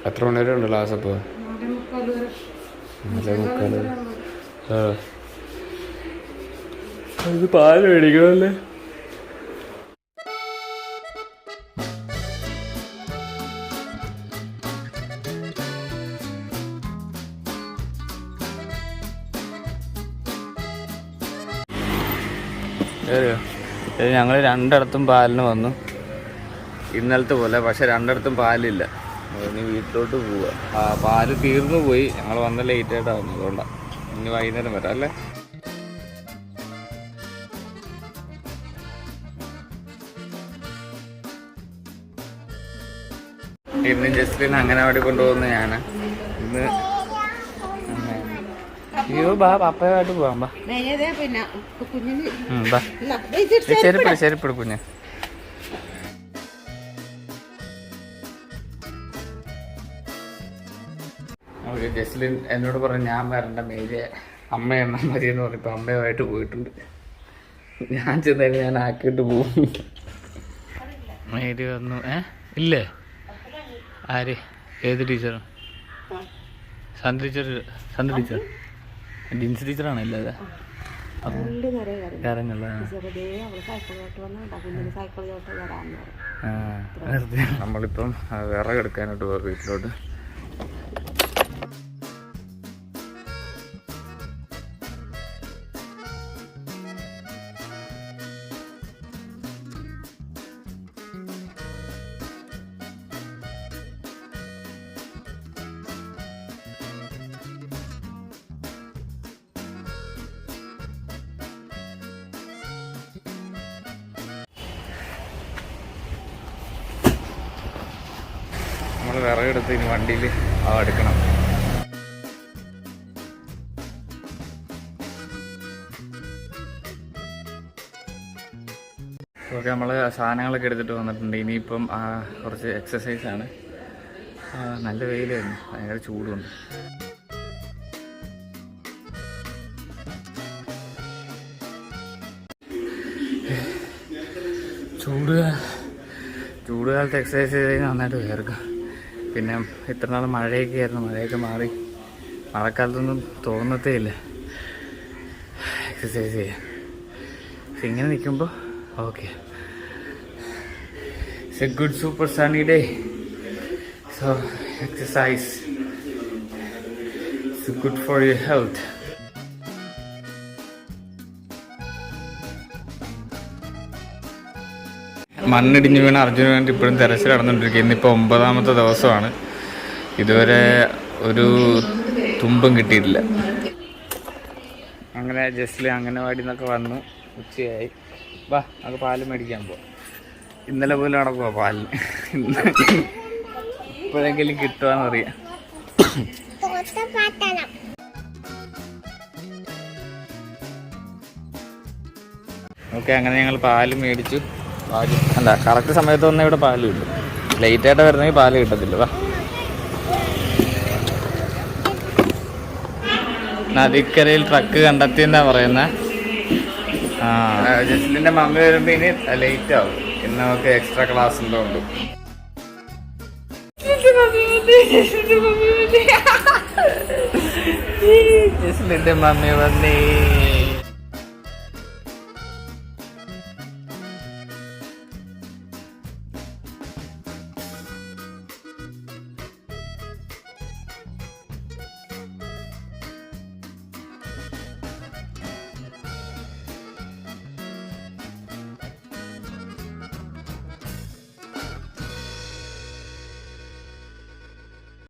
എത്ര മണി വരെ ഉണ്ട് ക്ലാസ് അപ്പോൾ? 4:45. ഇത് പാല് മേടിക്കണമല്ലേ? ഞങ്ങൾ രണ്ടിടത്തും പാലിന് വന്നു, ഇന്നലത്തെ പോലെ. പക്ഷെ രണ്ടിടത്തും പാലില്ല. ഇനി വീട്ടിലോട്ട് പോവുക. പാല് തീർന്നു പോയി. ഞങ്ങൾ വന്ന ലേറ്റായിട്ടാണ്, അതുകൊണ്ടാണ്. ഇനി വൈകുന്നേരം വരാം അല്ലേ? ഇന്ന് ജസ്റ്റിന് അംഗനവാടി കൊണ്ടുപോകുന്ന ഞാൻ. ഇന്ന് അയ്യോ ബാ പപ്പയുമായിട്ട് പോവാം. ബാ ചെരുപ്പിട് കുഞ്ഞ്. ഓക്കെ, ജസ്ലിൻ എന്നോട് പറഞ്ഞു ഞാൻ വരണ്ട, മേരിയെ അമ്മ എണ്ണം മതി എന്ന് പറഞ്ഞപ്പോൾ അമ്മയുമായിട്ട് പോയിട്ടുണ്ട്. ഞാൻ ചെന്നാലും ഞാൻ ആക്കിയിട്ട് പോകും. മേരി വന്നു. ഇല്ലേ? ആര്? ഏത് ടീച്ചർ? സന്ധ്യ ടീച്ചർ ജിൻസ് ടീച്ചറാണല്ലേ? അത് കരഞ്ഞല്ല. നമ്മളിപ്പം വിറകെടുക്കാനായിട്ട് പോകാം വീട്ടിലോട്ട്. നമ്മൾ വിറകെടുത്ത് ഇനി വണ്ടിയിൽ എടുക്കണം. ഓക്കെ, നമ്മൾ സാധനങ്ങളൊക്കെ എടുത്തിട്ട് വന്നിട്ടുണ്ട്. ഇനിയിപ്പം കുറച്ച് എക്സസൈസാണ്. നല്ല വെയിലായിരുന്നു, ഭയങ്കര ചൂടുണ്ട്. ചൂടുകാലത്ത് എക്സസൈസ് ചെയ്ത് കഴിഞ്ഞാൽ നന്നായിട്ട് വേർക്കും. പിന്നെ ഇത്ര നാൾ മഴയൊക്കെ ആയിരുന്നു, മഴയൊക്കെ മാറി. മഴക്കാലത്തൊന്നും തോന്നത്തേ ഇല്ല എക്സസൈസ് ചെയ്യാൻ. പക്ഷെ ഇങ്ങനെ നിൽക്കുമ്പോൾ okay, it's A good super Sunny day. So exercise it's good for your health. മണ്ണിടിഞ്ഞ് വീണ അർജുന് വേണ്ടി ഇപ്പോഴും തെരച്ചിൽ നടന്നുകൊണ്ടിരിക്കുക. ഇന്നിപ്പോൾ 9ാമത്തെ ദിവസമാണ്. ഇതുവരെ ഒരു തുമ്പും കിട്ടിയിട്ടില്ല. അങ്ങനെ ജസ്റ്റിൽ അംഗനവാടി നിന്നൊക്കെ വന്നു, ഉച്ചയായി. വാ നമുക്ക് പാല് മേടിക്കാൻ പോവാം. ഇന്നലെ പോലും നടക്കുവാ പാലിന്. ഇപ്പോഴെങ്കിലും കിട്ടുവാന്നറിയാം. ഓക്കെ, അങ്ങനെ ഞങ്ങൾ പാല് മേടിച്ചു. അല്ല, കറക്റ്റ് സമയത്ത് വന്നാൽ ഇവിടെ പാല് കിട്ടും. ലേറ്റായിട്ട് വരുന്നെങ്കിൽ പാല് കിട്ടത്തില്ല. വാ, നദിക്കരയിൽ ട്രക്ക് കണ്ടെത്തിയെന്നാ പറയുന്നത്. ജസ്ലിൻ്റെ മമ്മി വരുമ്പോൾ ഇനി ലേറ്റ് ആവും. ഇന്ന് നമുക്ക് എക്സ്ട്രാ ക്ലാസ് ഉള്ളതുകൊണ്ട്. ജസ്ലിൻ്റെ മമ്മി വന്നേ.